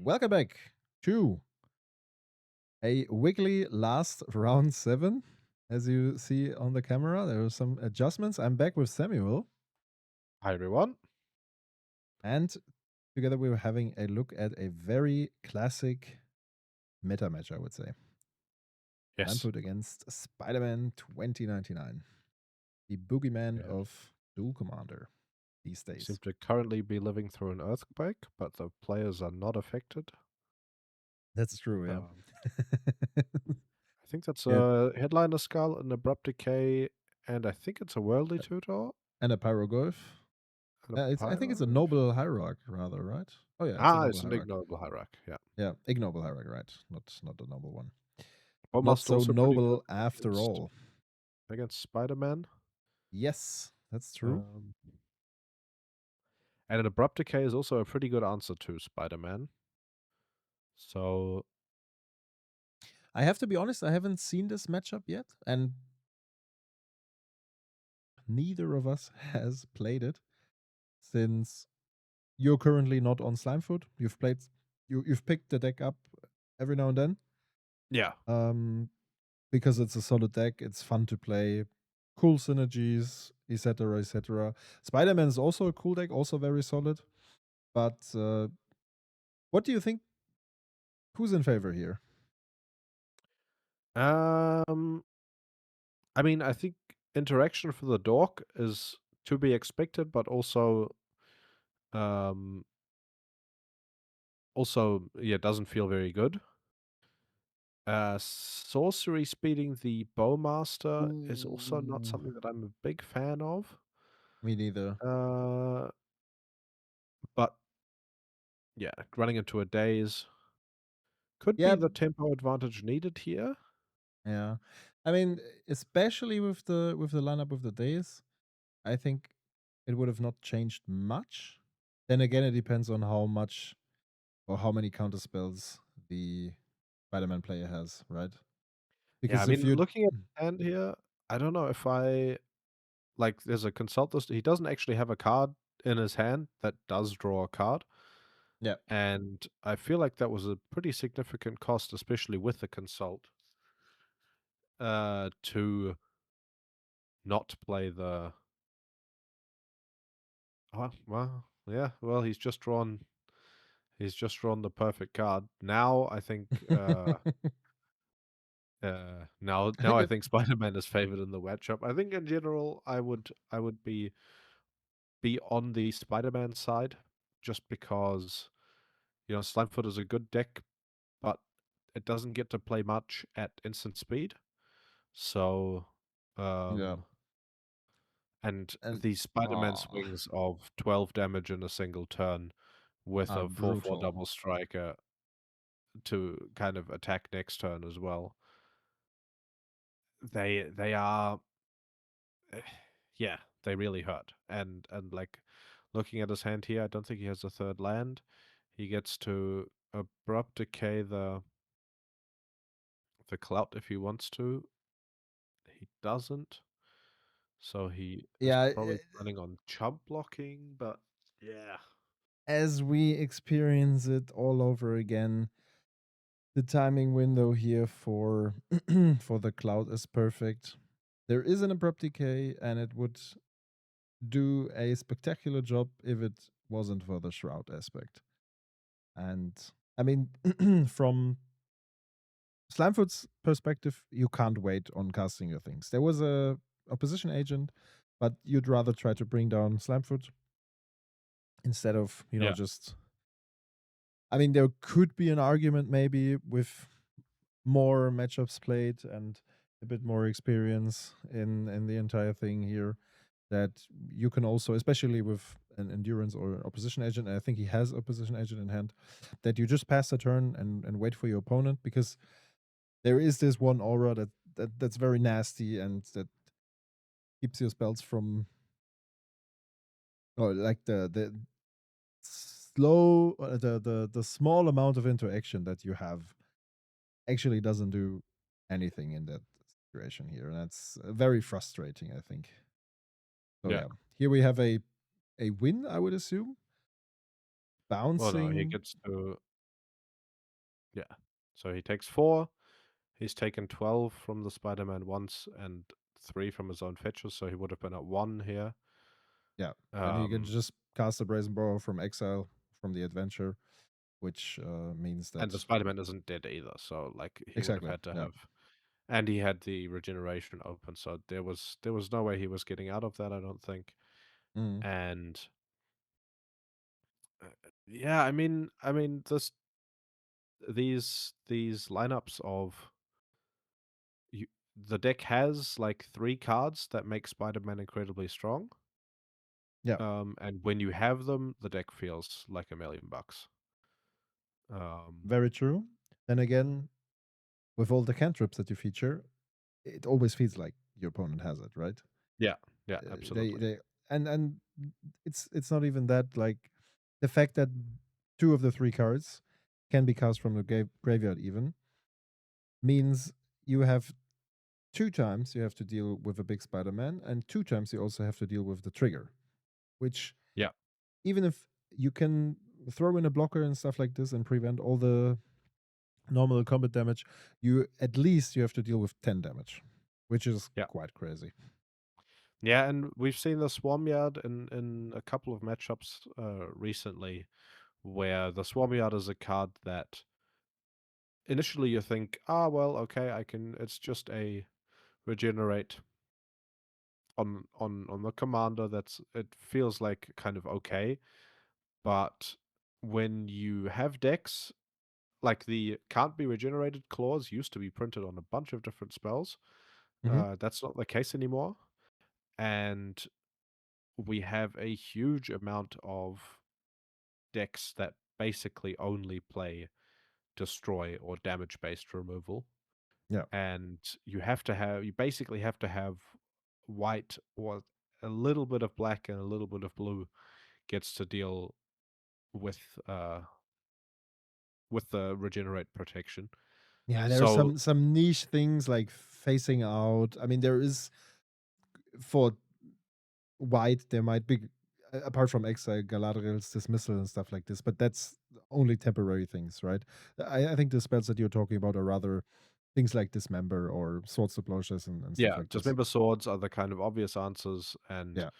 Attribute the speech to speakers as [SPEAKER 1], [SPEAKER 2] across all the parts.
[SPEAKER 1] welcome back to a weekly last round 7. As you see on the camera, there are some adjustments. I'm back with Samuel,
[SPEAKER 2] Hi, everyone.
[SPEAKER 1] and together we were having a look at a very classic meta match, I would say.
[SPEAKER 2] Yes.
[SPEAKER 1] Slimefoot against Spiderman 2099, the boogeyman
[SPEAKER 2] Yeah.
[SPEAKER 1] of Duel Commander these
[SPEAKER 2] We seem
[SPEAKER 1] days.
[SPEAKER 2] to currently be living through an earthquake, but the players are not affected.
[SPEAKER 1] That's true,
[SPEAKER 2] Um,
[SPEAKER 1] yeah.
[SPEAKER 2] I think that's
[SPEAKER 1] Yeah,
[SPEAKER 2] a Headliner Skull, an Abrupt Decay, and I think it's a Worldly Tutor
[SPEAKER 1] and a Pyroglyph.
[SPEAKER 2] and a
[SPEAKER 1] I think it's a
[SPEAKER 2] Pyro.
[SPEAKER 1] noble hierarch, rather, right? Oh yeah, it's a
[SPEAKER 2] Ah,
[SPEAKER 1] noble
[SPEAKER 2] it's an
[SPEAKER 1] hierarch.
[SPEAKER 2] Ignoble Hierarch, yeah.
[SPEAKER 1] Yeah, ignoble hierarch, right? Not the noble one. Not
[SPEAKER 2] Almost
[SPEAKER 1] so
[SPEAKER 2] also pretty good
[SPEAKER 1] noble after
[SPEAKER 2] against,
[SPEAKER 1] all.
[SPEAKER 2] against Spider-Man.
[SPEAKER 1] Yes, that's true.
[SPEAKER 2] Um, and an Abrupt Decay is also a pretty good answer to Spider-Man. So,
[SPEAKER 1] I have to be honest, I haven't seen this matchup yet, and neither of us has played it since you're currently not on Slimefoot. You've picked the deck up every now and then.
[SPEAKER 2] yeah.
[SPEAKER 1] Because it's a solid deck, it's fun to play, cool synergies, etc., etc. Spider-Man is also a cool deck, also very solid. But what do you think? Who's in favor here?
[SPEAKER 2] Um, I mean, I think interaction for the dog is to be expected, but um, yeah, doesn't feel very good. Sorcery speeding the Bowmaster is also not
[SPEAKER 1] Ooh,
[SPEAKER 2] something that I'm a big fan of.
[SPEAKER 1] me neither.
[SPEAKER 2] Uh, but yeah, running into a daze could be
[SPEAKER 1] Yeah,
[SPEAKER 2] the tempo advantage needed here.
[SPEAKER 1] yeah. I mean, especially with the lineup of the days, I think it would have not changed much. Then again, it depends on how much or how many counter spells the Spider-Man player has, right?
[SPEAKER 2] Yeah, I
[SPEAKER 1] Because if
[SPEAKER 2] mean,
[SPEAKER 1] you
[SPEAKER 2] looking at the hand here, I don't know if I like. There's a consult list. He doesn't actually have a card in his hand that does draw a card.
[SPEAKER 1] yeah,
[SPEAKER 2] And I feel like that was a pretty significant cost, especially with the consult, to not play the. Well, yeah. Well, He's just drawn the perfect card. Now I think.
[SPEAKER 1] I
[SPEAKER 2] Now
[SPEAKER 1] think
[SPEAKER 2] I
[SPEAKER 1] it.
[SPEAKER 2] think Spider-Man is favored in the matchup. I think in general, I would be on the Spider-Man side, just because Slimefoot is a good deck, but it doesn't get to play much at instant speed. So,
[SPEAKER 1] Yeah,
[SPEAKER 2] um, and
[SPEAKER 1] and
[SPEAKER 2] the Spider-Man
[SPEAKER 1] oh,
[SPEAKER 2] swings of 12 damage in a single turn with
[SPEAKER 1] are
[SPEAKER 2] a 4/4
[SPEAKER 1] brutal.
[SPEAKER 2] double striker to kind of attack next turn as well. They are, yeah, they really hurt. And like looking at his hand here, I don't think he has a third land. He gets to abrupt decay the clout if he wants to. He doesn't. So he is
[SPEAKER 1] Yeah,
[SPEAKER 2] probably running on chump blocking, but yeah.
[SPEAKER 1] as we experience it all over again, the timing window here for for the cloud is perfect. There is an abrupt decay, and it would do a spectacular job if it wasn't for the shroud aspect. And I mean, from Slimefoot's perspective, you can't wait on casting your things. There was a opposition agent, but you'd rather try to bring down Slimefoot instead of
[SPEAKER 2] Yeah.
[SPEAKER 1] just. I mean, there could be an argument maybe with more matchups played and a bit more experience in the entire thing here, that you can also, especially with an endurance or opposition agent, and I think he has opposition agent in hand, that you just pass the turn and wait for your opponent, because there is this one aura that's very nasty and that keeps your spells from, or like the slow the small amount of interaction that you have actually doesn't do anything in that situation here, and that's very frustrating, I think. So
[SPEAKER 2] Yeah.
[SPEAKER 1] yeah, here we have a win, I would assume,
[SPEAKER 2] Well, no, he
[SPEAKER 1] bouncing.
[SPEAKER 2] gets to. Yeah. So he takes 4. He's taken 12 from the Spider-Man once and 3 from his own fetches, so he would have been at 1 here.
[SPEAKER 1] Yeah. Then he can
[SPEAKER 2] Um,
[SPEAKER 1] just cast a Brazen Borrow from exile from the adventure, which means
[SPEAKER 2] and the
[SPEAKER 1] that
[SPEAKER 2] Spider-Man isn't dead either, so, like, he would have
[SPEAKER 1] exactly.
[SPEAKER 2] had to
[SPEAKER 1] Yeah.
[SPEAKER 2] have, and he had the regeneration open, so there was no way he was getting out of that, I don't think.
[SPEAKER 1] Mhm.
[SPEAKER 2] And, uh, yeah, I mean, these lineups of you the deck has, like, 3 cards that make Spider-Man incredibly strong,
[SPEAKER 1] Yeah.
[SPEAKER 2] and when you have them, the deck feels like $1,000,000. Um,
[SPEAKER 1] Very true. Then again, with all the cantrips that you feature, it always feels like your opponent has it, right?
[SPEAKER 2] yeah, yeah,
[SPEAKER 1] They
[SPEAKER 2] absolutely.
[SPEAKER 1] they and it's not even that, like, the fact that two of the three cards can be cast from the graveyard even means you have two times you have to deal with a big Spider-Man, and two times you also have to deal with the trigger, which
[SPEAKER 2] Yeah,
[SPEAKER 1] even if you can throw in a blocker and stuff like this and prevent all the normal combat damage, you at least you have to deal with 10 damage, which is
[SPEAKER 2] yeah.
[SPEAKER 1] quite crazy.
[SPEAKER 2] Yeah, and we've seen the Swarm Yard in a couple of matchups, recently, where the Swarm Yard is a card that initially you think, "Ah, well, okay, I can it's just a regenerate on the commander, it feels like kind of okay." But when you have decks, like the can't be regenerated clause used to be printed on a bunch of different spells.
[SPEAKER 1] Hmm.
[SPEAKER 2] That's not the case anymore. And we have a huge amount of decks that basically only play destroy or damage based removal.
[SPEAKER 1] Yeah.
[SPEAKER 2] And you basically have to have white or a little bit of black and a little bit of blue gets to deal with uh with the regenerate protection.
[SPEAKER 1] Yeah, there are
[SPEAKER 2] So
[SPEAKER 1] some niche things like facing out. I mean, there is for white, there might be apart from Exile, Galadriel's dismissal and stuff like this, but that's only temporary things, right? I think the spells that you're talking about are rather things like Dismember or Swords to Plowshares and stuff
[SPEAKER 2] yeah,
[SPEAKER 1] like this.
[SPEAKER 2] dismember swords are the kind of obvious answers, and
[SPEAKER 1] Yeah.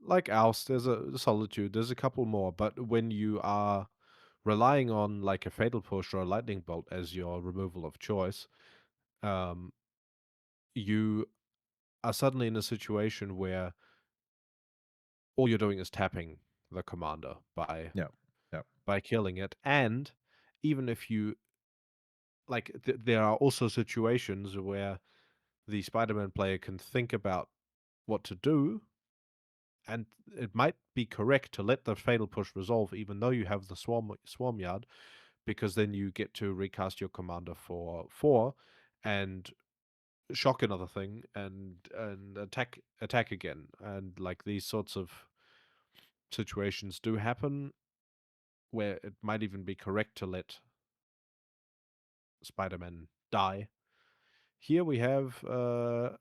[SPEAKER 2] like Oust, there's a Solitude, there's a couple more, but when you are relying on like a Fatal Push or a Lightning Bolt as your removal of choice, um, you are suddenly in a situation where all you're doing is tapping the commander
[SPEAKER 1] Yeah. Yeah.
[SPEAKER 2] by killing it, and even if you like, there are also situations where the Spider-Man player can think about what to do, and it might be correct to let the Fatal Push resolve even though you have the Swarm Yard, because then you get to recast your commander for 4 and shock another thing and attack again. And, like, these sorts of situations do happen where it might even be correct to let Spider-Man die. Here we have, a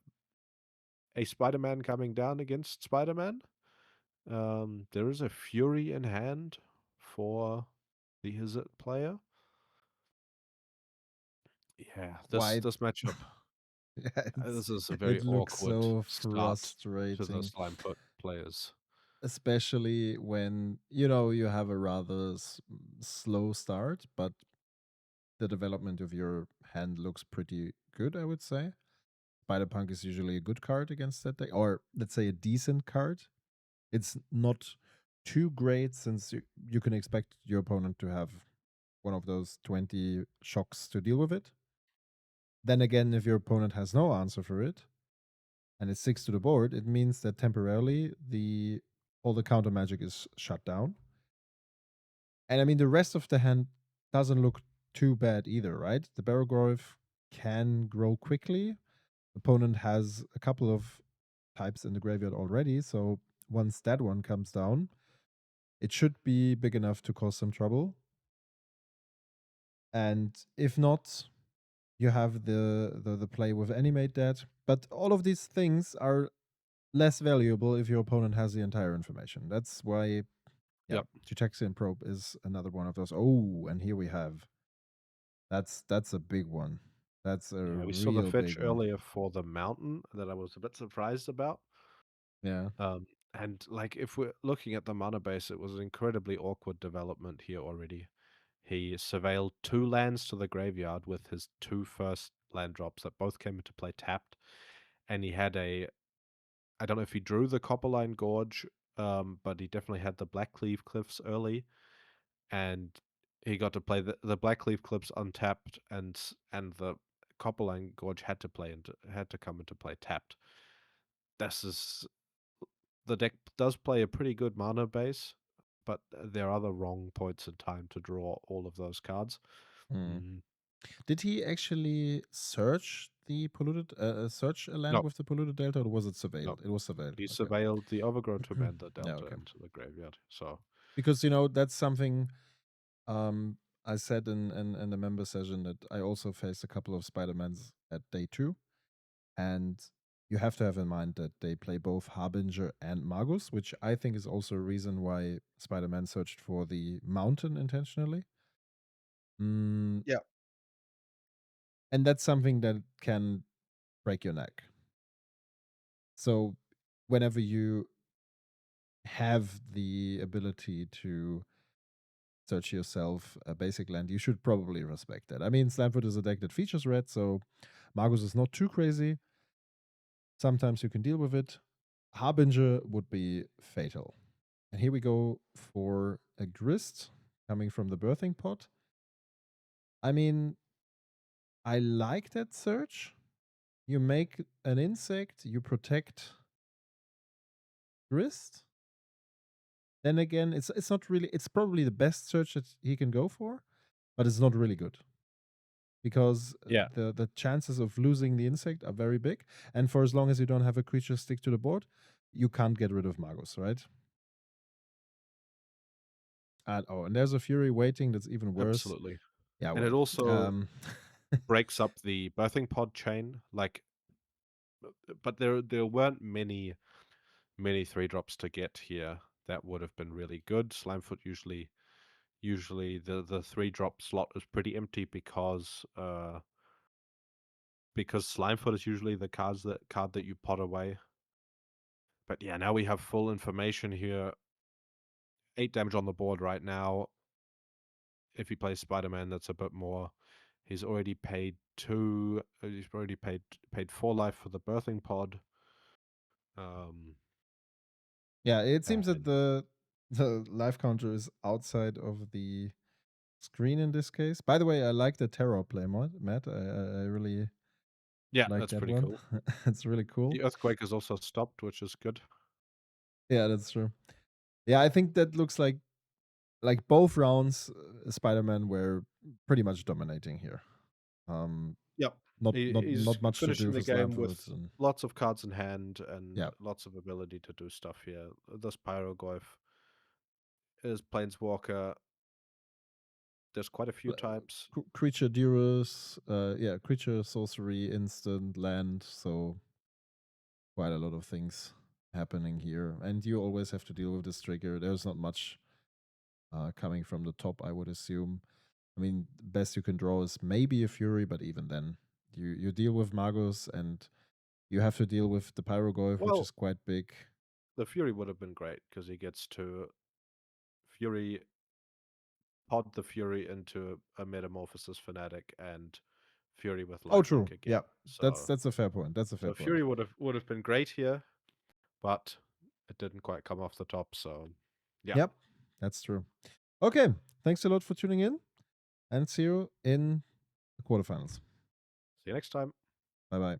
[SPEAKER 2] Spider-Man coming down against Spider-Man. There is a Fury in hand for the Izzet player. Yeah, this
[SPEAKER 1] White.
[SPEAKER 2] this matchup,
[SPEAKER 1] Yeah,
[SPEAKER 2] this is a very
[SPEAKER 1] it looks
[SPEAKER 2] awkward
[SPEAKER 1] so
[SPEAKER 2] start to the
[SPEAKER 1] frustrating,
[SPEAKER 2] Slimefoot players.
[SPEAKER 1] especially when you have a rather slow start, but the development of your hand looks pretty good, I would say. Spider-Punk is usually a good card against that deck, or let's say a decent card. It's not too great since you can expect your opponent to have one of those 20 shocks to deal with it. Then again, if your opponent has no answer for it and it sticks to the board, it means that temporarily the all the counter magic is shut down. And I mean, the rest of the hand doesn't look too bad either, right? The Barrowgrove can grow quickly. Opponent has a couple of types in the graveyard already, so once that one comes down, it should be big enough to cause some trouble. And if not, you have the play with Animate That. But all of these things are less valuable if your opponent has the entire information. That's why, yeah,
[SPEAKER 2] Yep.
[SPEAKER 1] Gitaxian Probe is another one of those. Oh, and here we have That's a big one. That's a
[SPEAKER 2] Yeah, we saw the
[SPEAKER 1] real
[SPEAKER 2] fetch
[SPEAKER 1] big one.
[SPEAKER 2] earlier for the mountain that I was a bit surprised about.
[SPEAKER 1] Yeah.
[SPEAKER 2] And like if we're looking at the mana base, it was an incredibly awkward development here already. He surveilled 2 lands to the graveyard with his 2 first land drops that both came into play tapped, and he had a I don't know if he drew the Copperline Gorge, but he definitely had the Blackcleave Cliffs early, and he got to play the Blackcleave Cliffs untapped, and the Copperline Gorge had to come into play tapped. This is The deck does play a pretty good mana base, but there are the wrong points in time to draw all of those cards.
[SPEAKER 1] Hmm.
[SPEAKER 2] Mm,
[SPEAKER 1] Did he actually search the polluted search a land
[SPEAKER 2] no,
[SPEAKER 1] with the polluted delta, or was it
[SPEAKER 2] no.
[SPEAKER 1] surveilled? It was surveilled.
[SPEAKER 2] He
[SPEAKER 1] Okay.
[SPEAKER 2] surveilled the Overgrown Commander
[SPEAKER 1] Yeah.
[SPEAKER 2] Delta
[SPEAKER 1] Okay.
[SPEAKER 2] into the graveyard. So
[SPEAKER 1] Because that's something I said in the member session that I also faced a couple of Spider-Mans at day 2, and you have to have in mind that they play both Harbinger and Magus, which I think is also a reason why Spider-Man searched for the mountain intentionally. Mm,
[SPEAKER 2] yeah,
[SPEAKER 1] and that's something that can break your neck. So whenever you have the ability to search yourself a basic land, you should probably respect that. I mean, Slimefoot is a deck that features red, so Magus is not too crazy. Sometimes you can deal with it. Harbinger would be fatal. And here we go for a grist coming from the birthing pot. I mean, I like that search. You make an insect, you protect grist. Then again, it's not really, it's probably the best search that he can go for, but it's not really good because
[SPEAKER 2] yeah,
[SPEAKER 1] the chances of losing the insect are very big. And for as long as you don't have a creature stick to the board, you can't get rid of Magus, right? And there's a Fury waiting that's even worse.
[SPEAKER 2] absolutely.
[SPEAKER 1] Yeah,
[SPEAKER 2] And it
[SPEAKER 1] well,
[SPEAKER 2] also
[SPEAKER 1] um,
[SPEAKER 2] breaks up the birthing pod chain. Like, but there weren't many 3 drops to get here that would have been really good. Slimefoot usually the 3 drop slot is pretty empty because Slimefoot is usually the card that you pot away. But yeah, now we have full information here. 8 damage on the board right now. If he plays Spider-Man, that's a bit more. He's already paid 2. He's already paid 4 life for the birthing pod. Um,
[SPEAKER 1] yeah, it seems that
[SPEAKER 2] and
[SPEAKER 1] the life counter is outside of the screen in this case. By the way, I like the terror play mod, Matt. I really
[SPEAKER 2] yeah,
[SPEAKER 1] like
[SPEAKER 2] that's
[SPEAKER 1] that
[SPEAKER 2] pretty
[SPEAKER 1] one.
[SPEAKER 2] cool.
[SPEAKER 1] It's really cool.
[SPEAKER 2] The earthquake is also stopped, which is good.
[SPEAKER 1] Yeah, that's true. Yeah, I think that looks like both rounds, Spider-Man were pretty much dominating here. Um,
[SPEAKER 2] Yep.
[SPEAKER 1] not not
[SPEAKER 2] He's
[SPEAKER 1] not much to do
[SPEAKER 2] finishing
[SPEAKER 1] for
[SPEAKER 2] the game
[SPEAKER 1] Slimefoot,
[SPEAKER 2] with
[SPEAKER 1] and
[SPEAKER 2] lots of cards in hand and
[SPEAKER 1] yeah,
[SPEAKER 2] lots of ability to do stuff here. This Pyroglyph is Planeswalker. There's quite a few types.
[SPEAKER 1] creature Durus, yeah, creature sorcery, instant land. So quite a lot of things happening here, and you always have to deal with this trigger. There's not much coming from the top, I would assume. I mean, best you can draw is maybe a Fury, but even then, you deal with Magus, and you have to deal with the Pyrogoyf, which
[SPEAKER 2] Well,
[SPEAKER 1] is quite big.
[SPEAKER 2] the Fury would have been great because he gets to Fury pod the Fury into a Metamorphosis Fanatic and Fury with
[SPEAKER 1] Oh, true.
[SPEAKER 2] lifelink
[SPEAKER 1] Yeah,
[SPEAKER 2] again.
[SPEAKER 1] that's a fair point. That's a fair
[SPEAKER 2] So
[SPEAKER 1] point.
[SPEAKER 2] Fury would have been great here, but it didn't quite come off the top. So yeah,
[SPEAKER 1] Yep, that's true. Okay, thanks a lot for tuning in, and see you in the quarterfinals.
[SPEAKER 2] see you next time.
[SPEAKER 1] Bye bye.